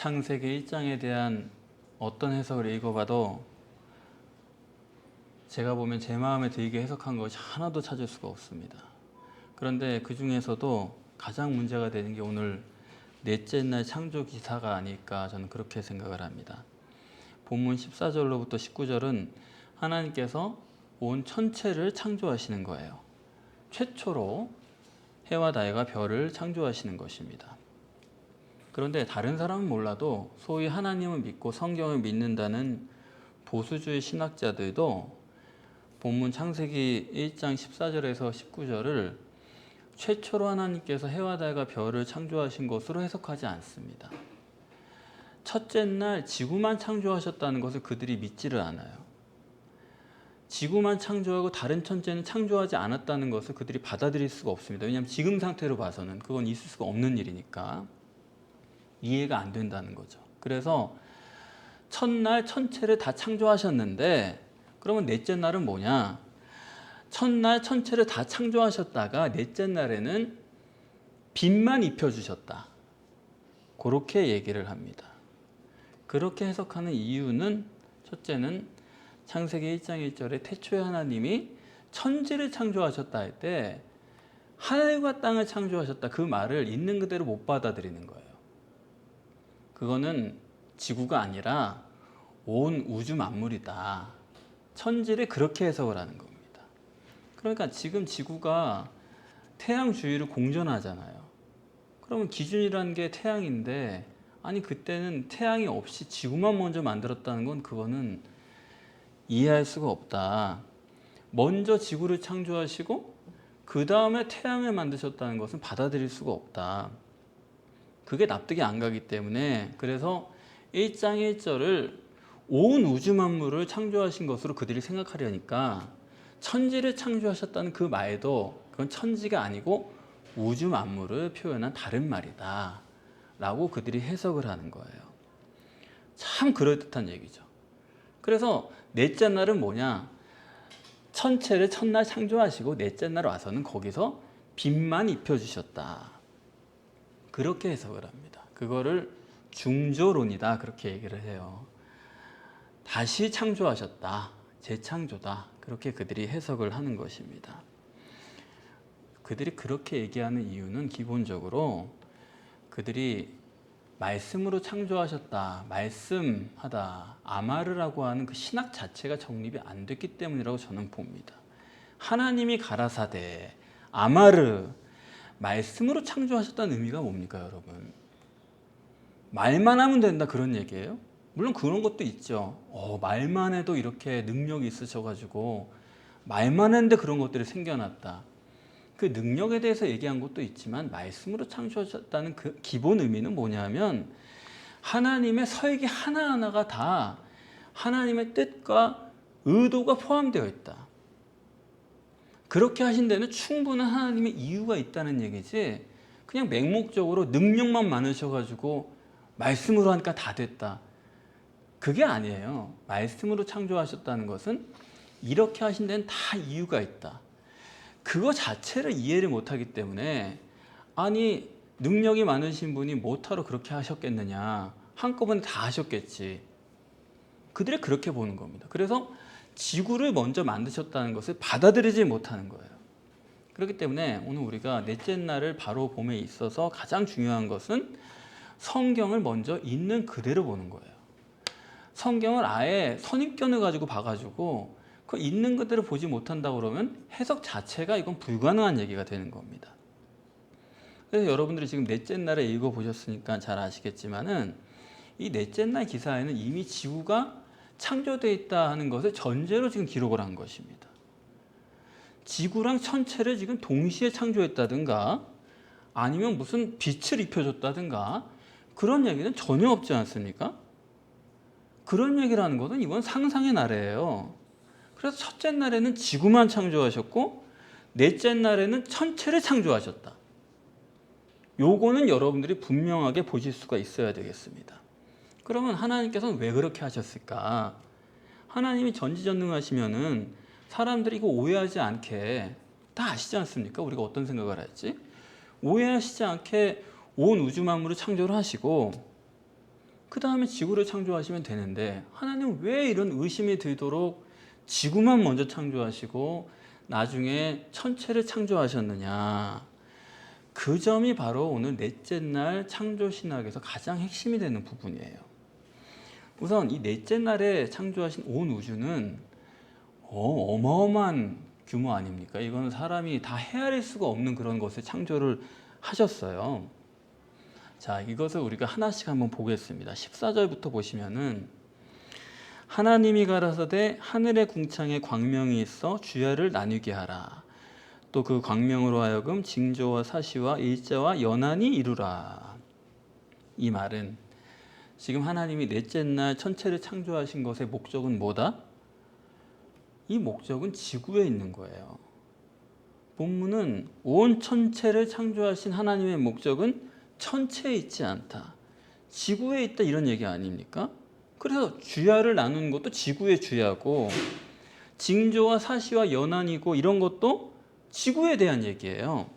창세기 1장에 대한 어떤 해석을 읽어봐도 제가 보면 제 마음에 들게 해석한 것이 하나도 찾을 수가 없습니다. 그런데 그 중에서도 가장 문제가 되는 게 오늘 넷째 날 창조 기사가 아닐까 저는 그렇게 생각을 합니다. 본문 14절로부터 19절은 하나님께서 온 천체를 창조하시는 거예요. 최초로 해와 달과 별을 창조하시는 것입니다. 그런데 다른 사람은 몰라도 소위 하나님을 믿고 성경을 믿는다는 보수주의 신학자들도 본문 창세기 1장 14절에서 19절을 최초로 하나님께서 해와 달과 별을 창조하신 것으로 해석하지 않습니다. 첫째 날 지구만 창조하셨다는 것을 그들이 믿지를 않아요. 지구만 창조하고 다른 천체는 창조하지 않았다는 것을 그들이 받아들일 수가 없습니다. 왜냐하면 지금 상태로 봐서는 그건 있을 수가 없는 일이니까 이해가 안 된다는 거죠. 그래서 첫날 천체를 다 창조하셨는데 그러면 넷째 날은 뭐냐? 첫날 천체를 다 창조하셨다가 넷째 날에는 빛만 입혀주셨다. 그렇게 얘기를 합니다. 그렇게 해석하는 이유는 첫째는 창세기 1장 1절에 태초에 하나님이 천지를 창조하셨다 할 때 하늘과 땅을 창조하셨다. 그 말을 있는 그대로 못 받아들이는 거예요. 그거는 지구가 아니라 온 우주 만물이다. 천지를 그렇게 해석을 하는 겁니다. 그러니까 지금 지구가 태양 주위를 공전하잖아요. 그러면 기준이라는 게 태양인데 아니 그때는 태양이 없이 지구만 먼저 만들었다는 건 그거는 이해할 수가 없다. 먼저 지구를 창조하시고 그 다음에 태양을 만드셨다는 것은 받아들일 수가 없다. 그게 납득이 안 가기 때문에 그래서 1장 1절을 온 우주 만물을 창조하신 것으로 그들이 생각하려니까 천지를 창조하셨다는 그 말도 그건 천지가 아니고 우주 만물을 표현한 다른 말이다 라고 그들이 해석을 하는 거예요. 참 그럴듯한 얘기죠. 그래서 넷째 날은 뭐냐? 천체를 첫날 창조하시고 넷째 날 와서는 거기서 빛만 입혀주셨다. 그렇게 해석을 합니다. 그거를 중조론이다 그렇게 얘기를 해요. 다시 창조하셨다. 재창조다. 그렇게 그들이 해석을 하는 것입니다. 그들이 그렇게 얘기하는 이유는 기본적으로 그들이 말씀으로 창조하셨다. 말씀하다. 아마르라고 하는 그 신학 자체가 정립이 안 됐기 때문이라고 저는 봅니다. 하나님이 가라사대 아마르 말씀으로 창조하셨다는 의미가 뭡니까 여러분? 말만 하면 된다 그런 얘기예요? 물론 그런 것도 있죠. 말만 해도 이렇게 능력이 있으셔가지고 말만 했는데 그런 것들이 생겨났다. 그 능력에 대해서 얘기한 것도 있지만 말씀으로 창조하셨다는 그 기본 의미는 뭐냐면 하나님의 설계 하나하나가 다 하나님의 뜻과 의도가 포함되어 있다. 그렇게 하신 데는 충분한 하나님의 이유가 있다는 얘기지 그냥 맹목적으로 능력만 많으셔가지고 말씀으로 하니까 다 됐다. 그게 아니에요. 말씀으로 창조하셨다는 것은 이렇게 하신 데는 다 이유가 있다. 그거 자체를 이해를 못하기 때문에 아니 능력이 많으신 분이 뭐하러 그렇게 하셨겠느냐. 한꺼번에 다 하셨겠지. 그들이 그렇게 보는 겁니다. 그래서 지구를 먼저 만드셨다는 것을 받아들이지 못하는 거예요. 그렇기 때문에 오늘 우리가 넷째 날을 바로 봄에 있어서 가장 중요한 것은 성경을 먼저 있는 그대로 보는 거예요. 성경을 아예 선입견을 가지고 봐가지고 그 있는 그대로 보지 못한다고 그러면 해석 자체가 이건 불가능한 얘기가 되는 겁니다. 그래서 여러분들이 지금 넷째 날에 읽어보셨으니까 잘 아시겠지만은 이 넷째 날 기사에는 이미 지구가 창조되어 있다 하는 것을 전제로 지금 기록을 한 것입니다. 지구랑 천체를 지금 동시에 창조했다든가 아니면 무슨 빛을 입혀줬다든가 그런 얘기는 전혀 없지 않습니까? 그런 얘기를 하는 것은 이건 상상의 나래예요. 그래서 첫째 날에는 지구만 창조하셨고 넷째 날에는 천체를 창조하셨다. 요거는 여러분들이 분명하게 보실 수가 있어야 되겠습니다. 그러면 하나님께서는 왜 그렇게 하셨을까? 하나님이 전지전능하시면은 사람들이 이거 오해하지 않게 다 아시지 않습니까? 우리가 어떤 생각을 할지 오해하시지 않게 온 우주 만물을 창조를 하시고 그 다음에 지구를 창조하시면 되는데 하나님은 왜 이런 의심이 들도록 지구만 먼저 창조하시고 나중에 천체를 창조하셨느냐. 그 점이 바로 오늘 넷째 날 창조신학에서 가장 핵심이 되는 부분이에요. 우선 이 넷째 날에 창조하신 온 우주는 어마어마한 규모 아닙니까? 이거는 사람이 다 헤아릴 수가 없는 그런 것을 창조를 하셨어요. 자, 이것을 우리가 하나씩 한번 보겠습니다. 14절부터 보시면은 하나님이 가라사대 하늘의 궁창에 광명이 있어 주야를 나뉘게 하라. 또 그 광명으로 하여금 징조와 사시와 일자와 연한이 이루라. 이 말은 지금 하나님이 넷째 날 천체를 창조하신 것의 목적은 뭐다? 이 목적은 지구에 있는 거예요. 본문은 온 천체를 창조하신 하나님의 목적은 천체에 있지 않다. 지구에 있다 이런 얘기 아닙니까? 그래서 주야를 나누는 것도 지구의 주야고 징조와 사시와 연한이고 이런 것도 지구에 대한 얘기예요.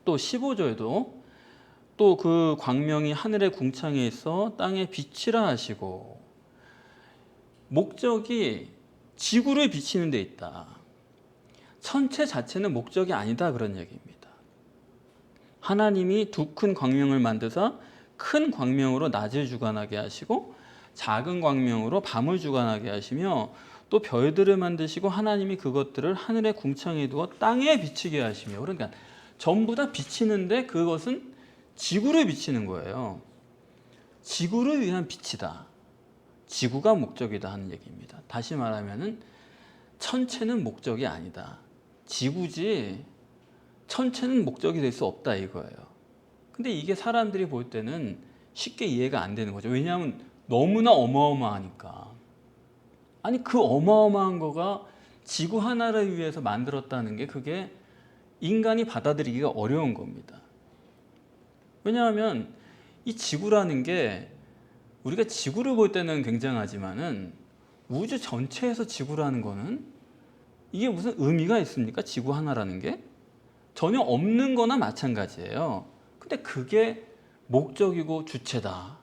또 15절도 또 그 광명이 하늘의 궁창에 있어 땅에 비치라 하시고 목적이 지구를 비치는 데 있다. 천체 자체는 목적이 아니다 그런 얘기입니다. 하나님이 두 큰 광명을 만드사 큰 광명으로 낮을 주관하게 하시고 작은 광명으로 밤을 주관하게 하시며 또 별들을 만드시고 하나님이 그것들을 하늘의 궁창에 두어 땅에 비치게 하시며 그러니까 전부 다 비치는데 그것은 지구를 비치는 거예요. 지구를 위한 빛이다. 지구가 목적이다 하는 얘기입니다. 다시 말하면은 천체는 목적이 아니다. 지구지 천체는 목적이 될 수 없다 이거예요. 근데 이게 사람들이 볼 때는 쉽게 이해가 안 되는 거죠. 왜냐하면 너무나 어마어마하니까. 아니 그 어마어마한 거가 지구 하나를 위해서 만들었다는 게 그게 인간이 받아들이기가 어려운 겁니다. 왜냐하면 이 지구라는 게 우리가 지구를 볼 때는 굉장하지만은 우주 전체에서 지구라는 거는 이게 무슨 의미가 있습니까? 지구 하나라는 게? 전혀 없는 거나 마찬가지예요. 근데 그게 목적이고 주체다.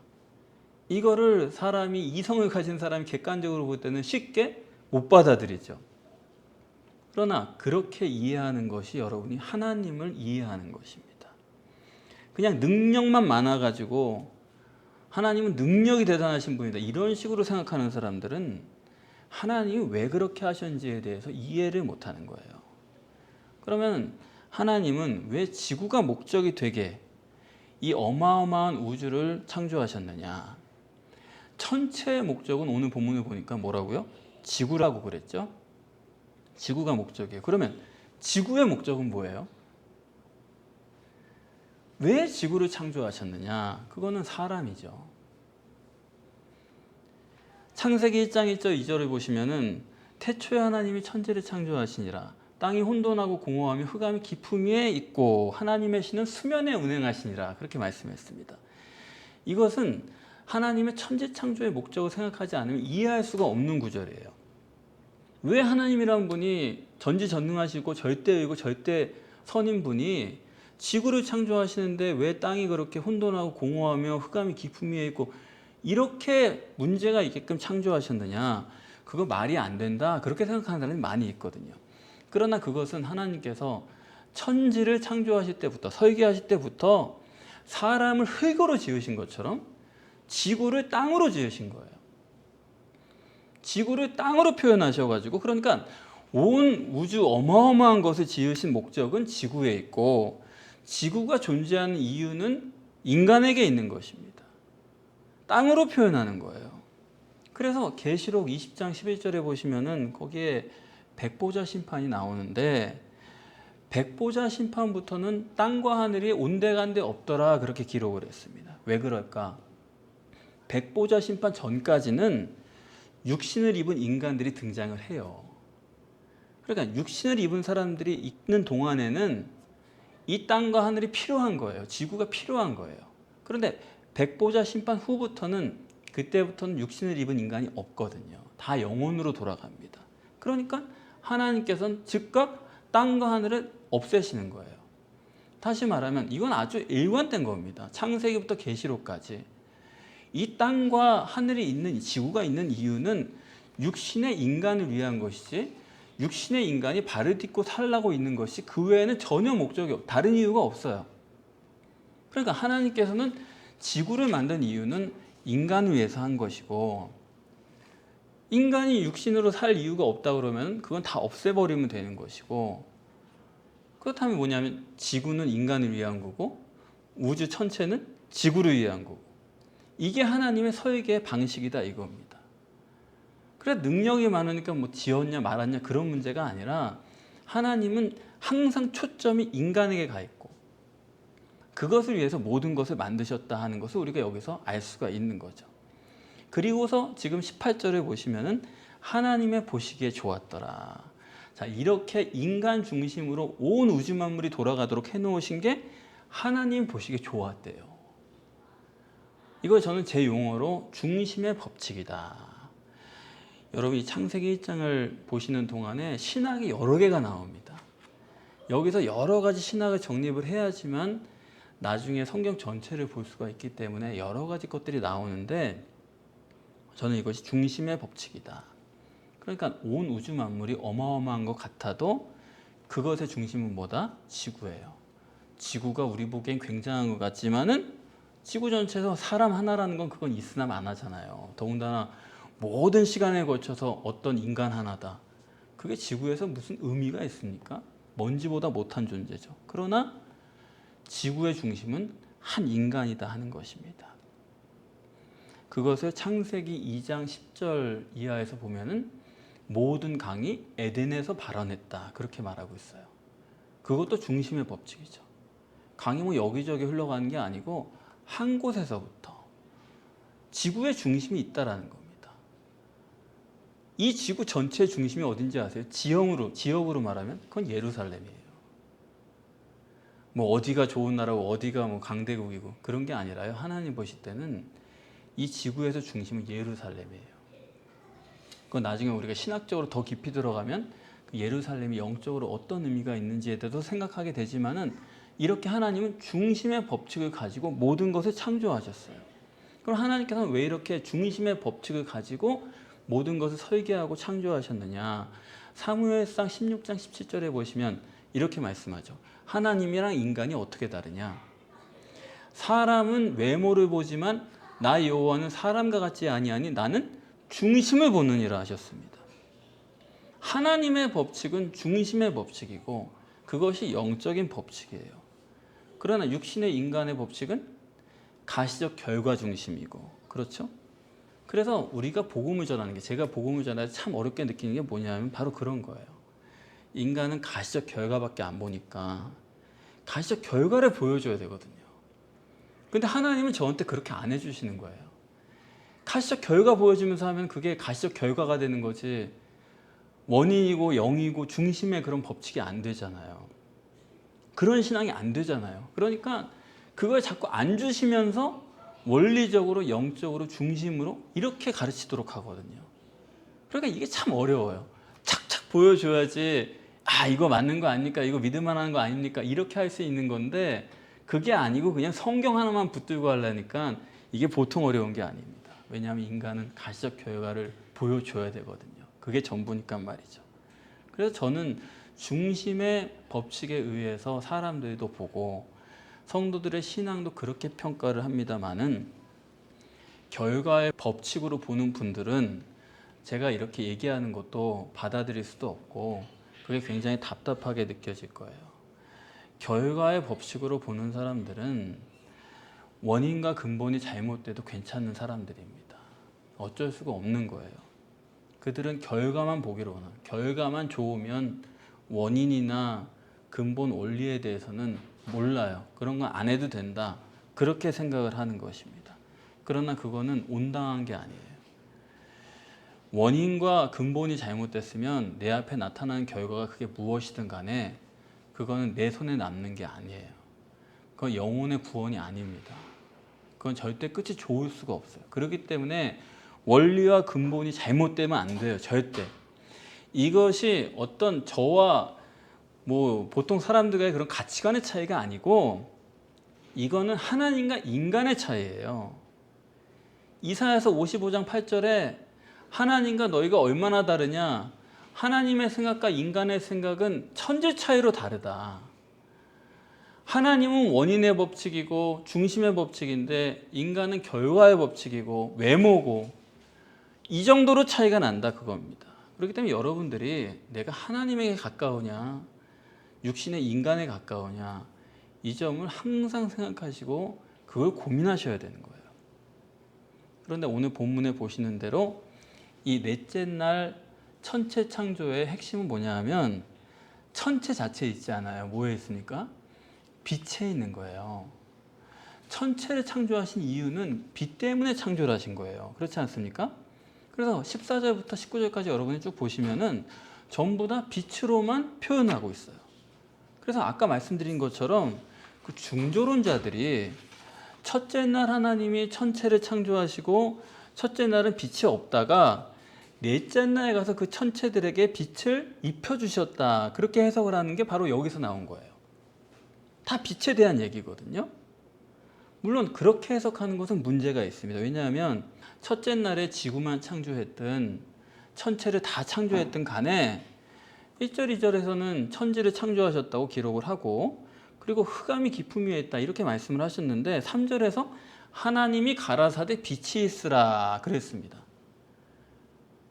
이거를 사람이 이성을 가진 사람이 객관적으로 볼 때는 쉽게 못 받아들이죠. 그러나 그렇게 이해하는 것이 여러분이 하나님을 이해하는 것입니다. 그냥 능력만 많아가지고 하나님은 능력이 대단하신 분이다 이런 식으로 생각하는 사람들은 하나님이 왜 그렇게 하셨는지에 대해서 이해를 못하는 거예요. 그러면 하나님은 왜 지구가 목적이 되게 이 어마어마한 우주를 창조하셨느냐? 천체의 목적은 오늘 본문을 보니까 뭐라고요? 지구라고 그랬죠? 지구가 목적이에요. 그러면 지구의 목적은 뭐예요? 왜 지구를 창조하셨느냐? 그거는 사람이죠. 창세기 1장 1절 2절을 보시면은 태초에 하나님이 천지를 창조하시니라. 땅이 혼돈하고 공허하며 흑암이 깊음 위에 있고 하나님의 신은 수면에 운행하시니라. 그렇게 말씀했습니다. 이것은 하나님의 천지 창조의 목적을 생각하지 않으면 이해할 수가 없는 구절이에요. 왜 하나님이란 분이 전지전능하시고 절대의고 절대선인 분이 지구를 창조하시는데 왜 땅이 그렇게 혼돈하고 공허하며 흑암이 깊음 위에 있고 이렇게 문제가 있게끔 창조하셨느냐? 그거 말이 안 된다. 그렇게 생각하는 사람이 많이 있거든요. 그러나 그것은 하나님께서 천지를 창조하실 때부터 설계하실 때부터 사람을 흙으로 지으신 것처럼 지구를 땅으로 지으신 거예요. 지구를 땅으로 표현하셔가지고 그러니까 온 우주 어마어마한 것을 지으신 목적은 지구에 있고 지구가 존재하는 이유는 인간에게 있는 것입니다. 땅으로 표현하는 거예요. 그래서 계시록 20장 11절에 보시면은 거기에 백보자 심판이 나오는데 백보자 심판부터는 땅과 하늘이 온데간데 없더라 그렇게 기록을 했습니다. 왜 그럴까? 백보자 심판 전까지는 육신을 입은 인간들이 등장을 해요. 그러니까 육신을 입은 사람들이 있는 동안에는 이 땅과 하늘이 필요한 거예요. 지구가 필요한 거예요. 그런데 백보자 심판 후부터는 그때부터는 육신을 입은 인간이 없거든요. 다 영혼으로 돌아갑니다. 그러니까 하나님께서는 즉각 땅과 하늘을 없애시는 거예요. 다시 말하면 이건 아주 일관된 겁니다. 창세기부터 계시록까지. 이 땅과 하늘이 있는 이 지구가 있는 이유는 육신의 인간을 위한 것이지 육신의 인간이 발을 딛고 살라고 있는 것이 그 외에는 전혀 목적이 다른 이유가 없어요. 그러니까 하나님께서는 지구를 만든 이유는 인간을 위해서 한 것이고 인간이 육신으로 살 이유가 없다 그러면 그건 다 없애버리면 되는 것이고 그렇다면 뭐냐면 지구는 인간을 위한 거고 우주 전체는 지구를 위한 거고 이게 하나님의 설계의 방식이다 이겁니다. 그래 능력이 많으니까 뭐 지었냐 말았냐 그런 문제가 아니라 하나님은 항상 초점이 인간에게 가 있고 그것을 위해서 모든 것을 만드셨다 하는 것을 우리가 여기서 알 수가 있는 거죠. 그리고서 지금 18절을 보시면은 하나님의 보시기에 좋았더라. 자, 이렇게 인간 중심으로 온 우주 만물이 돌아가도록 해놓으신 게 하나님 보시기에 좋았대요. 이걸 저는 제 용어로 중심의 법칙이다. 여러분 이 창세기 1장을 보시는 동안에 신학이 여러 개가 나옵니다. 여기서 여러 가지 신학을 정립을 해야지만 나중에 성경 전체를 볼 수가 있기 때문에 여러 가지 것들이 나오는데 저는 이것이 중심의 법칙이다. 그러니까 온 우주 만물이 어마어마한 것 같아도 그것의 중심은 뭐다? 지구예요. 지구가 우리 보기엔 굉장한 것 같지만은 지구 전체에서 사람 하나라는 건 그건 있으나 마나잖아요. 더군다나 모든 시간에 걸쳐서 어떤 인간 하나다. 그게 지구에서 무슨 의미가 있습니까? 먼지보다 못한 존재죠. 그러나 지구의 중심은 한 인간이다 하는 것입니다. 그것을 창세기 2장 10절 이하에서 보면은 모든 강이 에덴에서 발원했다 그렇게 말하고 있어요. 그것도 중심의 법칙이죠. 강이 뭐 여기저기 흘러가는 게 아니고 한 곳에서부터 지구의 중심이 있다라는 겁니다. 이 지구 전체의 중심이 어딘지 아세요? 지역으로 말하면 그건 예루살렘이에요. 뭐 어디가 좋은 나라고 어디가 뭐 강대국이고 그런 게 아니라요. 하나님 보실 때는 이 지구에서 중심은 예루살렘이에요. 그건 나중에 우리가 신학적으로 더 깊이 들어가면 그 예루살렘이 영적으로 어떤 의미가 있는지에 대해서 생각하게 되지만은 이렇게 하나님은 중심의 법칙을 가지고 모든 것을 창조하셨어요. 그럼 하나님께서는 왜 이렇게 중심의 법칙을 가지고 모든 것을 설계하고 창조하셨느냐? 사무엘상 16장 17절에 보시면 이렇게 말씀하죠. 하나님이랑 인간이 어떻게 다르냐? 사람은 외모를 보지만 나 여호와는 사람과 같지 아니하니 나는 중심을 보느니라 하셨습니다. 하나님의 법칙은 중심의 법칙이고 그것이 영적인 법칙이에요. 그러나 육신의 인간의 법칙은 가시적 결과 중심이고 그렇죠? 그래서 우리가 복음을 전하는 게 제가 복음을 전할 때 참 어렵게 느끼는 게 뭐냐면 바로 그런 거예요. 인간은 가시적 결과밖에 안 보니까 가시적 결과를 보여줘야 되거든요. 근데 하나님은 저한테 그렇게 안 해주시는 거예요. 가시적 결과 보여주면서 하면 그게 가시적 결과가 되는 거지 원인이고 영이고 중심의 그런 법칙이 안 되잖아요. 그런 신앙이 안 되잖아요. 그러니까 그걸 자꾸 안 주시면서 원리적으로 영적으로 중심으로 이렇게 가르치도록 하거든요. 그러니까 이게 참 어려워요. 착착 보여줘야지 아 이거 맞는 거 아닙니까? 이거 믿을만한 거 아닙니까? 이렇게 할 수 있는 건데 그게 아니고 그냥 성경 하나만 붙들고 하려니까 이게 보통 어려운 게 아닙니다. 왜냐하면 인간은 가시적 결과를 보여줘야 되거든요. 그게 전부니까 말이죠. 그래서 저는 중심의 법칙에 의해서 사람들도 보고 성도들의 신앙도 그렇게 평가를 합니다마는 결과의 법칙으로 보는 분들은 제가 이렇게 얘기하는 것도 받아들일 수도 없고 그게 굉장히 답답하게 느껴질 거예요. 결과의 법칙으로 보는 사람들은 원인과 근본이 잘못돼도 괜찮은 사람들입니다. 어쩔 수가 없는 거예요. 그들은 결과만 보기로 원해요. 결과만 좋으면 원인이나 근본 원리에 대해서는 몰라요. 그런 건 안 해도 된다. 그렇게 생각을 하는 것입니다. 그러나 그거는 온당한 게 아니에요. 원인과 근본이 잘못됐으면 내 앞에 나타나는 결과가 그게 무엇이든 간에 그거는 내 손에 남는 게 아니에요. 그건 영혼의 구원이 아닙니다. 그건 절대 끝이 좋을 수가 없어요. 그렇기 때문에 원리와 근본이 잘못되면 안 돼요. 절대. 이것이 어떤 저와 뭐 보통 사람들의 그런 가치관의 차이가 아니고 이거는 하나님과 인간의 차이예요. 이사야서 55장 8절에 하나님과 너희가 얼마나 다르냐? 하나님의 생각과 인간의 생각은 천지 차이로 다르다. 하나님은 원인의 법칙이고 중심의 법칙인데 인간은 결과의 법칙이고 외모고, 이 정도로 차이가 난다 그겁니다. 그렇기 때문에 여러분들이 내가 하나님에게 가까우냐 육신의 인간에 가까우냐, 이 점을 항상 생각하시고 그걸 고민하셔야 되는 거예요. 그런데 오늘 본문에 보시는 대로 이 넷째 날 천체 창조의 핵심은 뭐냐 하면 천체 자체에 있지 않아요. 뭐에 있습니까? 빛에 있는 거예요. 천체를 창조하신 이유는 빛 때문에 창조를 하신 거예요. 그렇지 않습니까? 그래서 14절부터 19절까지 여러분이 쭉 보시면은 전부 다 빛으로만 표현하고 있어요. 그래서 아까 말씀드린 것처럼 그 중조론자들이 첫째 날 하나님이 천체를 창조하시고 첫째 날은 빛이 없다가 넷째 날에 가서 그 천체들에게 빛을 입혀주셨다, 그렇게 해석을 하는 게 바로 여기서 나온 거예요. 다 빛에 대한 얘기거든요. 물론 그렇게 해석하는 것은 문제가 있습니다. 왜냐하면 첫째 날에 지구만 창조했든 천체를 다 창조했든 간에 1절 2절에서는 천지를 창조하셨다고 기록을 하고, 그리고 흑암이 깊음 위에 있다 이렇게 말씀을 하셨는데 3절에서 하나님이 가라사대 빛이 있으라 그랬습니다.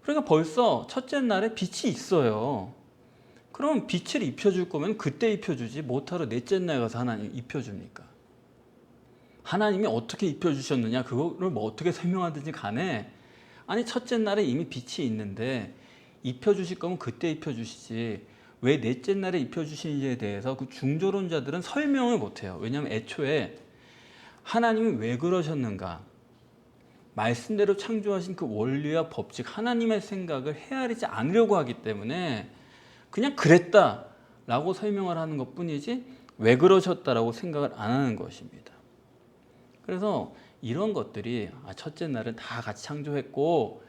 그러니까 벌써 첫째 날에 빛이 있어요. 그럼 빛을 입혀줄 거면 그때 입혀주지 못하러 넷째 날 가서 하나님 입혀줍니까? 하나님이 어떻게 입혀주셨느냐 그거를 뭐 어떻게 설명하든지 간에, 아니 첫째 날에 이미 빛이 있는데 입혀주실 거면 그때 입혀주시지 왜 넷째 날에 입혀주시는지에 대해서 그 중조론자들은 설명을 못해요. 왜냐하면 애초에 하나님이 왜 그러셨는가, 말씀대로 창조하신 그 원리와 법칙, 하나님의 생각을 헤아리지 않으려고 하기 때문에 그냥 그랬다라고 설명을 하는 것뿐이지 왜 그러셨다라고 생각을 안 하는 것입니다. 그래서 이런 것들이 첫째 날은 다 같이 창조했고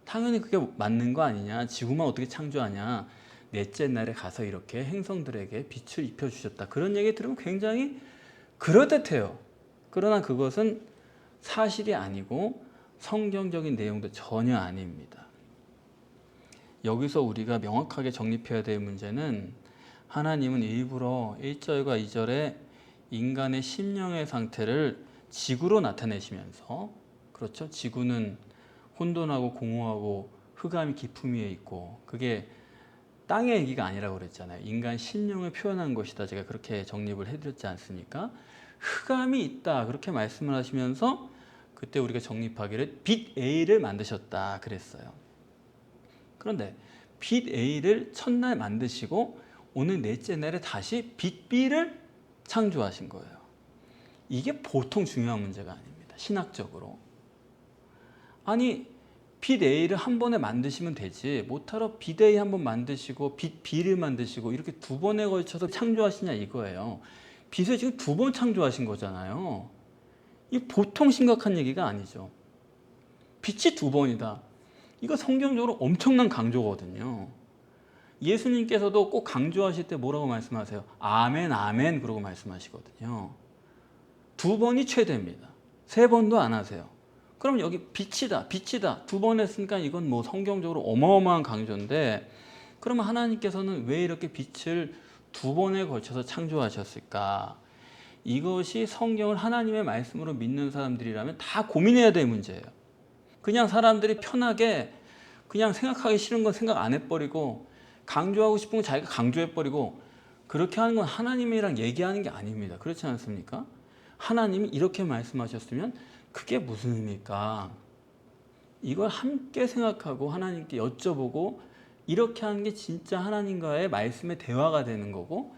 당연히 그게 맞는 거 아니냐, 지구만 어떻게 창조하냐, 넷째 날에 가서 이렇게 행성들에게 빛을 입혀주셨다, 그런 얘기 들으면 굉장히 그럴듯해요. 그러나 그것은 사실이 아니고 성경적인 내용도 전혀 아닙니다. 여기서 우리가 명확하게 정립해야 될 문제는, 하나님은 일부러 1절과 2절에 인간의 심령의 상태를 지구로 나타내시면서, 그렇죠? 지구는 혼돈하고 공허하고 흑암이 깊음 위에 있고 그게 땅의 얘기가 아니라고 그랬잖아요. 인간 심령을 표현한 것이다. 제가 그렇게 정립을 해드렸지 않습니까? 흑암이 있다 그렇게 말씀을 하시면서 그때 우리가 정립하기를 빛 A를 만드셨다 그랬어요. 그런데 빛 A를 첫날 만드시고 오늘 넷째 날에 다시 빛 B를 창조하신 거예요. 이게 보통 중요한 문제가 아닙니다. 신학적으로. 아니 빛 A를 한 번에 만드시면 되지 못하러 빛 A 한 번 만드시고 빛 B를 만드시고 이렇게 두 번에 걸쳐서 창조하시냐 이거예요. 빛을 지금 두 번 창조하신 거잖아요. 이 보통 심각한 얘기가 아니죠. 빛이 두 번이다. 이거 성경적으로 엄청난 강조거든요. 예수님께서도 꼭 강조하실 때 뭐라고 말씀하세요? 아멘 아멘 그러고 말씀하시거든요. 두 번이 최대입니다. 세 번도 안 하세요. 그럼 여기 빛이다 빛이다 두 번 했으니까 이건 뭐 성경적으로 어마어마한 강조인데, 그러면 하나님께서는 왜 이렇게 빛을 두 번에 걸쳐서 창조하셨을까? 이것이 성경을 하나님의 말씀으로 믿는 사람들이라면 다 고민해야 될 문제예요. 그냥 사람들이 편하게 그냥 생각하기 싫은 건 생각 안 해버리고 강조하고 싶은 건 자기가 강조해버리고 그렇게 하는 건 하나님이랑 얘기하는 게 아닙니다. 그렇지 않습니까? 하나님이 이렇게 말씀하셨으면 그게 무슨 의미일까? 이걸 함께 생각하고 하나님께 여쭤보고 이렇게 하는 게 진짜 하나님과의 말씀의 대화가 되는 거고,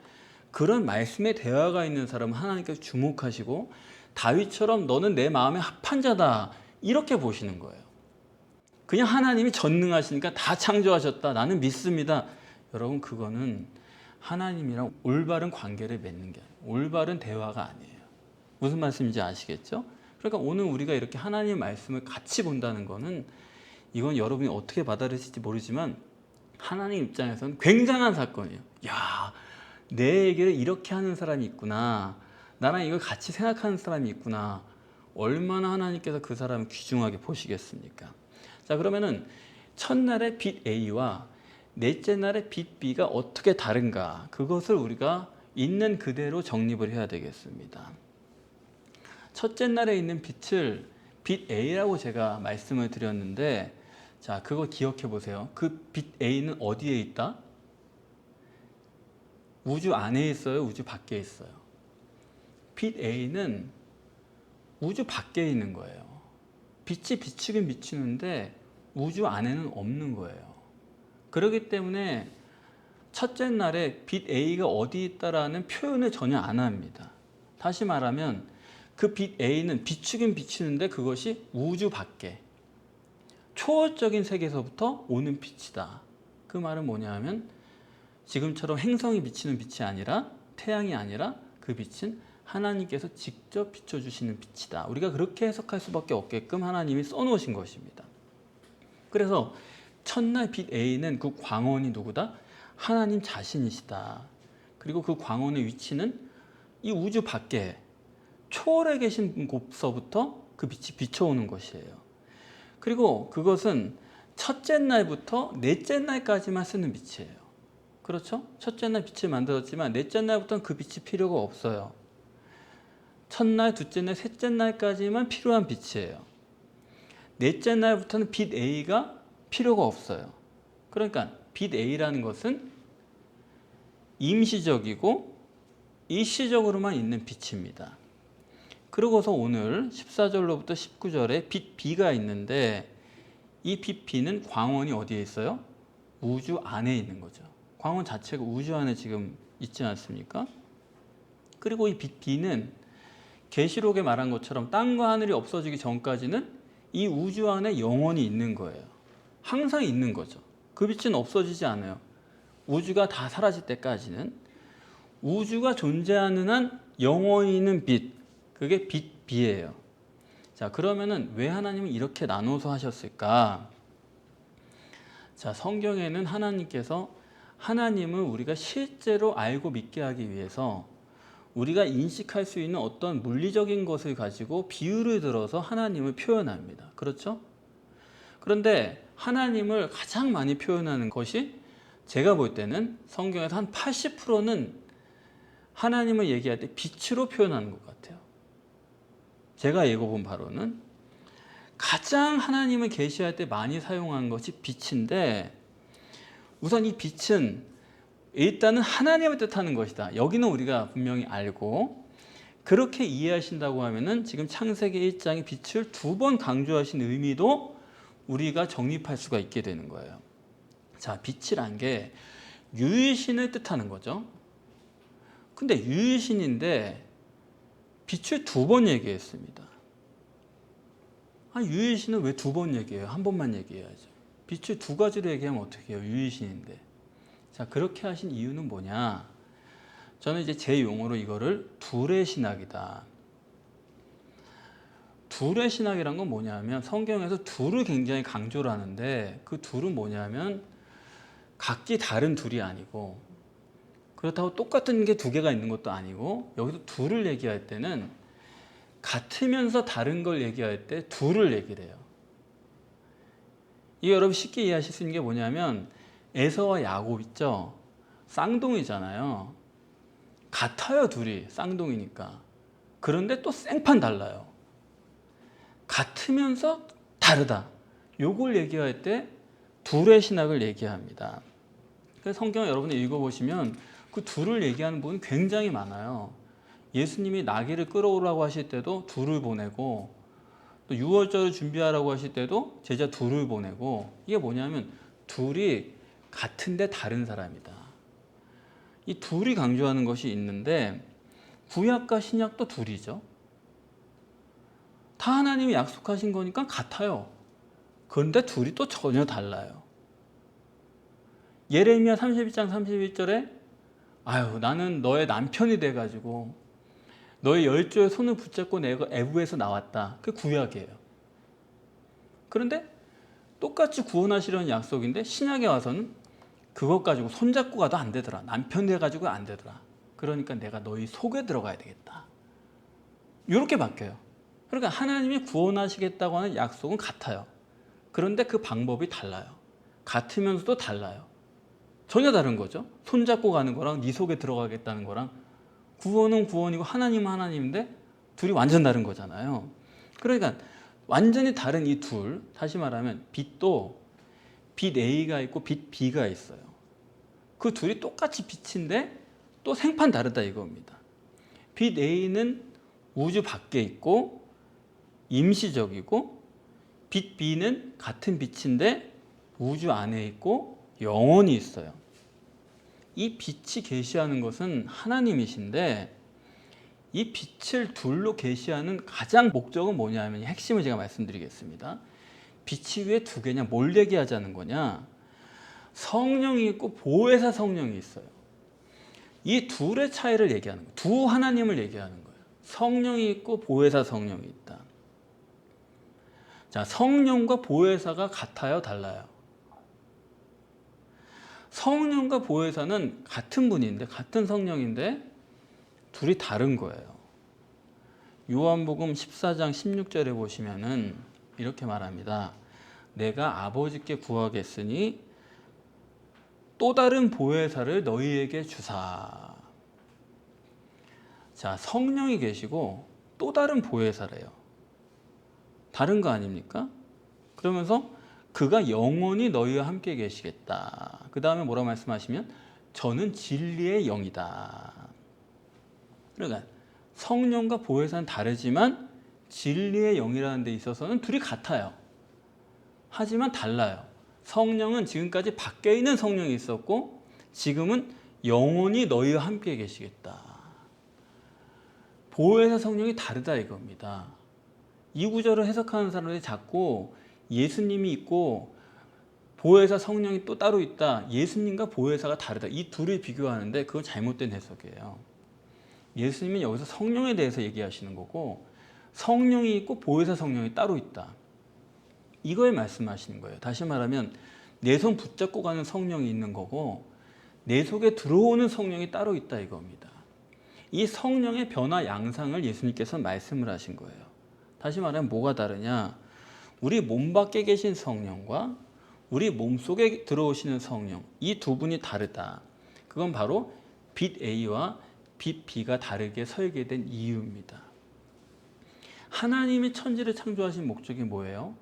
그런 말씀의 대화가 있는 사람은 하나님께서 주목하시고 다윗처럼 너는 내 마음에 합한 자다 이렇게 보시는 거예요. 그냥 하나님이 전능하시니까 다 창조하셨다 나는 믿습니다. 여러분 그거는 하나님이랑 올바른 관계를 맺는 게 아니에요. 올바른 대화가 아니에요. 무슨 말씀인지 아시겠죠? 그러니까 오늘 우리가 이렇게 하나님의 말씀을 같이 본다는 거는, 이건 여러분이 어떻게 받아들일지 모르지만 하나님 입장에서는 굉장한 사건이에요. 야, 내 얘기를 이렇게 하는 사람이 있구나. 나랑 이걸 같이 생각하는 사람이 있구나. 얼마나 하나님께서 그 사람을 귀중하게 보시겠습니까? 자, 그러면은 첫날의 빛 A와 넷째 날의 빛 B가 어떻게 다른가? 그것을 우리가 있는 그대로 정립을 해야 되겠습니다. 첫째 날에 있는 빛을 빛 A라고 제가 말씀을 드렸는데, 자, 그거 기억해 보세요. 그 빛 A는 어디에 있다? 우주 안에 있어요? 우주 밖에 있어요? 빛 A는 우주 밖에 있는 거예요. 빛이 비추긴 비추는데 우주 안에는 없는 거예요. 그렇기 때문에 첫째 날에 빛 A가 어디 있다라는 표현을 전혀 안 합니다. 다시 말하면 그 빛 A는 비추긴 비추는데 그것이 우주 밖에 초월적인 세계에서부터 오는 빛이다. 그 말은 뭐냐 하면 지금처럼 행성이 비치는 빛이 아니라, 태양이 아니라 그 빛은 하나님께서 직접 비춰주시는 빛이다. 우리가 그렇게 해석할 수밖에 없게끔 하나님이 써놓으신 것입니다. 그래서 첫날 빛 A는 그 광원이 누구다? 하나님 자신이시다. 그리고 그 광원의 위치는 이 우주 밖에 초월에 계신 곳서부터 그 빛이 비춰오는 것이에요. 그리고 그것은 첫째 날부터 넷째 날까지만 쓰는 빛이에요. 그렇죠? 첫째 날 빛을 만들었지만 넷째 날부터는 그 빛이 필요가 없어요. 첫날, 둘째 날, 셋째 날까지만 필요한 빛이에요. 넷째 날부터는 빛 A가 필요가 없어요. 그러니까 빛 A라는 것은 임시적이고 일시적으로만 있는 빛입니다. 그러고서 오늘 14절로부터 19절에 빛 B가 있는데, 이 빛 B는 광원이 어디에 있어요? 우주 안에 있는 거죠. 광원 자체가 우주 안에 지금 있지 않습니까? 그리고 이 빛 B는 계시록에 말한 것처럼 땅과 하늘이 없어지기 전까지는 이 우주 안에 영원히 있는 거예요. 항상 있는 거죠. 그 빛은 없어지지 않아요. 우주가 다 사라질 때까지는. 우주가 존재하는 한 영원히 있는 빛, 그게 빛 B예요. 자, 그러면은 왜 하나님은 이렇게 나눠서 하셨을까? 자, 성경에는 하나님께서 하나님을 우리가 실제로 알고 믿게 하기 위해서 우리가 인식할 수 있는 어떤 물리적인 것을 가지고 비유를 들어서 하나님을 표현합니다. 그렇죠? 그런데 하나님을 가장 많이 표현하는 것이 제가 볼 때는 성경에서 한 80%는 하나님을 얘기할 때 빛으로 표현하는 것 같아요. 제가 읽어본 바로는 가장 하나님을 계시할 때 많이 사용한 것이 빛인데, 우선 이 빛은 일단은 하나님을 뜻하는 것이다. 여기는 우리가 분명히 알고, 그렇게 이해하신다고 하면은 지금 창세기 1장의 빛을 2번 강조하신 의미도 우리가 정립할 수가 있게 되는 거예요. 자, 빛이란 게 유일신을 뜻하는 거죠. 근데 유일신인데 빛을 2번 얘기했습니다. 유일신은 왜 2번 얘기해요? 한 번만 얘기해야죠. 빛을 2가지로 얘기하면 어떻게 해요? 유일신인데. 자, 그렇게 하신 이유는 뭐냐? 저는 이제 제 용어로 이거를 둘의 신학이다. 둘의 신학이란 건 뭐냐면 성경에서 둘을 굉장히 강조를 하는데, 그 둘은 뭐냐면 각기 다른 둘이 아니고, 그렇다고 똑같은 게 2개가 있는 것도 아니고, 여기서 둘을 얘기할 때는 같으면서 다른 걸 얘기할 때 둘을 얘기를 해요. 이게 여러분 쉽게 이해하실 수 있는 게 뭐냐면 에서와 야곱 있죠? 쌍둥이잖아요. 같아요, 둘이. 쌍둥이니까. 그런데 또 생판 달라요. 같으면서 다르다. 요걸 얘기할 때 둘의 신학을 얘기합니다. 그래서 성경을 여러분이 읽어보시면 그 둘을 얘기하는 부분이 굉장히 많아요. 예수님이 나귀를 끌어오라고 하실 때도 둘을 보내고, 또 유월절을 준비하라고 하실 때도 제자 둘을 보내고, 이게 뭐냐면 둘이 같은데 다른 사람이다. 이 둘이 강조하는 것이 있는데, 구약과 신약도 둘이죠. 다 하나님이 약속하신 거니까 같아요. 그런데 둘이 또 전혀 달라요. 예레미야 32장 31절에 아유, 나는 너의 남편이 돼가지고 너의 열조의 손을 붙잡고 내가 애굽에서 나왔다. 그게 구약이에요. 그런데 똑같이 구원하시려는 약속인데 신약에 와서는 그것 가지고 손잡고 가도 안 되더라. 남편 돼가지고 안 되더라. 그러니까 내가 너희 속에 들어가야 되겠다. 이렇게 바뀌어요. 그러니까 하나님이 구원하시겠다고 하는 약속은 같아요. 그런데 그 방법이 달라요. 같으면서도 달라요. 전혀 다른 거죠. 손잡고 가는 거랑 네 속에 들어가겠다는 거랑 구원은 구원이고 하나님은 하나님인데 둘이 완전 다른 거잖아요. 그러니까 완전히 다른 이 둘, 다시 말하면 빛도 빛 A가 있고 빛 B가 있어요. 그 둘이 똑같이 빛인데 또 생판 다르다 이겁니다. 빛 A는 우주 밖에 있고 임시적이고 빛 B는 같은 빛인데 우주 안에 있고 영원히 있어요. 이 빛이 계시하는 것은 하나님이신데 이 빛을 둘로 계시하는 가장 목적은 뭐냐면 핵심을 제가 말씀드리겠습니다. 빛이 왜 두 개냐? 뭘 얘기하자는 거냐? 성령이 있고 보혜사 성령이 있어요. 이 둘의 차이를 얘기하는 거예요. 두 하나님을 얘기하는 거예요. 성령이 있고 보혜사 성령이 있다. 자, 성령과 보혜사가 같아요, 달라요? 성령과 보혜사는 같은 분인데, 같은 성령인데 둘이 다른 거예요. 요한복음 14장 16절에 보시면은 이렇게 말합니다. 내가 아버지께 구하겠으니 또 다른 보혜사를 너희에게 주사. 자, 성령이 계시고 또 다른 보혜사래요. 다른 거 아닙니까? 그러면서 그가 영원히 너희와 함께 계시겠다. 그 다음에 뭐라고 말씀하시면 저는 진리의 영이다. 그러니까 성령과 보혜사는 다르지만 진리의 영이라는 데 있어서는 둘이 같아요. 하지만 달라요. 성령은 지금까지 밖에 있는 성령이 있었고 지금은 영원히 너희와 함께 계시겠다. 보혜사 성령이 다르다 이겁니다. 이 구절을 해석하는 사람들이 자꾸 예수님이 있고 보혜사 성령이 또 따로 있다. 예수님과 보혜사가 다르다. 이 둘을 비교하는데 그건 잘못된 해석이에요. 예수님은 여기서 성령에 대해서 얘기하시는 거고 성령이 있고 보혜사 성령이 따로 있다. 이걸 말씀하시는 거예요. 다시 말하면 내 손 붙잡고 가는 성령이 있는 거고 내 속에 들어오는 성령이 따로 있다 이겁니다. 이 성령의 변화 양상을 예수님께서 말씀을 하신 거예요. 다시 말하면 뭐가 다르냐? 우리 몸 밖에 계신 성령과 우리 몸 속에 들어오시는 성령, 이 두 분이 다르다. 그건 바로 빛 A와 빛 B가 다르게 설계된 이유입니다. 하나님이 천지를 창조하신 목적이 뭐예요?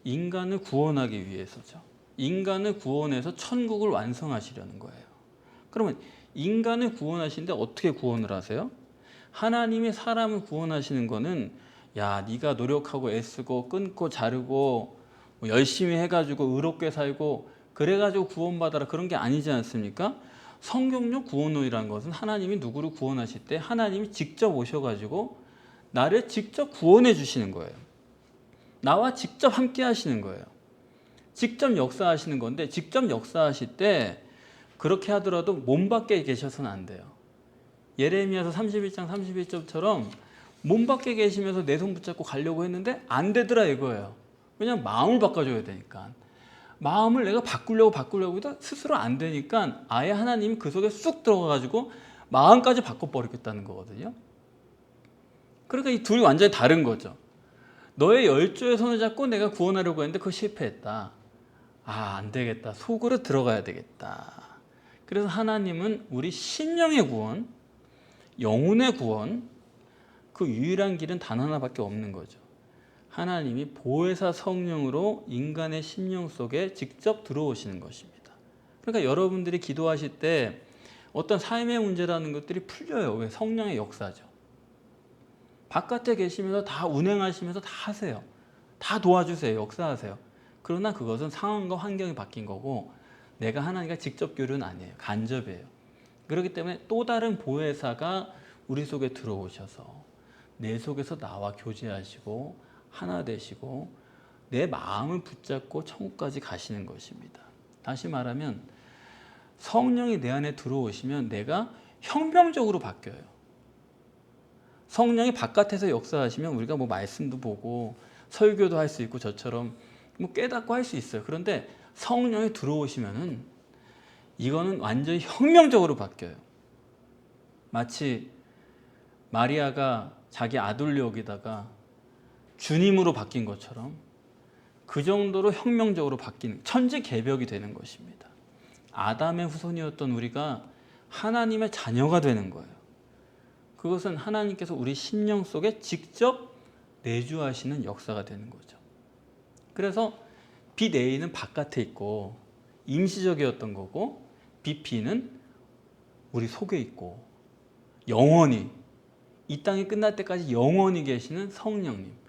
인간을 구원하기 위해서죠. 인간을 구원해서 천국을 완성하시려는 거예요. 그러면 인간을 구원하시는데 어떻게 구원을 하세요? 하나님이 사람을 구원하시는 거는 야, 네가 노력하고 애쓰고 끊고 자르고 뭐 열심히 해가지고 의롭게 살고 그래가지고 구원받아라 그런 게 아니지 않습니까? 성경적 구원론이라는 것은 하나님이 누구를 구원하실 때 하나님이 직접 오셔가지고 나를 직접 구원해 주시는 거예요. 나와 직접 함께 하시는 거예요. 직접 역사하시는 건데 직접 역사하실 때 그렇게 하더라도 몸 밖에 계셔서는 안 돼요. 예레미야서 31장 31절처럼 몸 밖에 계시면서 내 손 붙잡고 가려고 했는데 안 되더라 이거예요. 왜냐하면 마음을 바꿔줘야 되니까. 마음을 내가 바꾸려고 해도 스스로 안 되니까 아예 하나님이 그 속에 쑥 들어가가지고 마음까지 바꿔버리겠다는 거거든요. 그러니까 이 둘이 완전히 다른 거죠. 너의 열조의 손을 잡고 내가 구원하려고 했는데 그거 실패했다. 아, 안 되겠다. 속으로 들어가야 되겠다. 그래서 하나님은 우리 심령의 구원, 영혼의 구원, 그 유일한 길은 단 하나밖에 없는 거죠. 하나님이 보혜사 성령으로 인간의 심령 속에 직접 들어오시는 것입니다. 그러니까 여러분들이 기도하실 때 어떤 삶의 문제라는 것들이 풀려요. 왜? 성령의 역사죠. 바깥에 계시면서 다 운행하시면서 다 하세요. 다 도와주세요. 역사하세요. 그러나 그것은 상황과 환경이 바뀐 거고 내가 하나님과 직접 교류는 아니에요. 간접이에요. 그렇기 때문에 또 다른 보혜사가 우리 속에 들어오셔서 내 속에서 나와 교제하시고 하나 되시고 내 마음을 붙잡고 천국까지 가시는 것입니다. 다시 말하면 성령이 내 안에 들어오시면 내가 혁명적으로 바뀌어요. 성령이 바깥에서 역사하시면 우리가 뭐 말씀도 보고 설교도 할 수 있고 저처럼 뭐 깨닫고 할 수 있어요. 그런데 성령이 들어오시면은 이거는 완전히 혁명적으로 바뀌어요. 마치 마리아가 자기 아들로 여기다가 주님으로 바뀐 것처럼 그 정도로 혁명적으로 바뀌는 천지개벽이 되는 것입니다. 아담의 후손이었던 우리가 하나님의 자녀가 되는 거예요. 그것은 하나님께서 우리 심령 속에 직접 내주하시는 역사가 되는 거죠. 그래서 빛 A는 바깥에 있고 임시적이었던 거고 빛 B는 우리 속에 있고 영원히 이 땅이 끝날 때까지 영원히 계시는 성령님,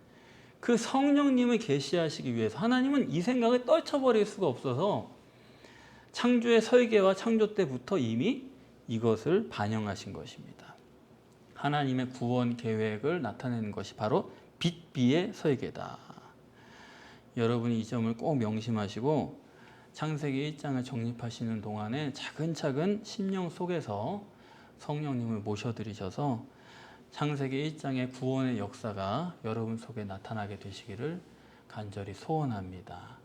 그 성령님을 계시하시기 위해서 하나님은 이 생각을 떨쳐버릴 수가 없어서 창조의 설계와 창조 때부터 이미 이것을 반영하신 것입니다. 하나님의 구원 계획을 나타내는 것이 바로 빛 B의 설계다. 여러분이 이 점을 꼭 명심하시고 창세기 1장을 정립하시는 동안에 차근차근 심령 속에서 성령님을 모셔드리셔서 창세기 1장의 구원의 역사가 여러분 속에 나타나게 되시기를 간절히 소원합니다.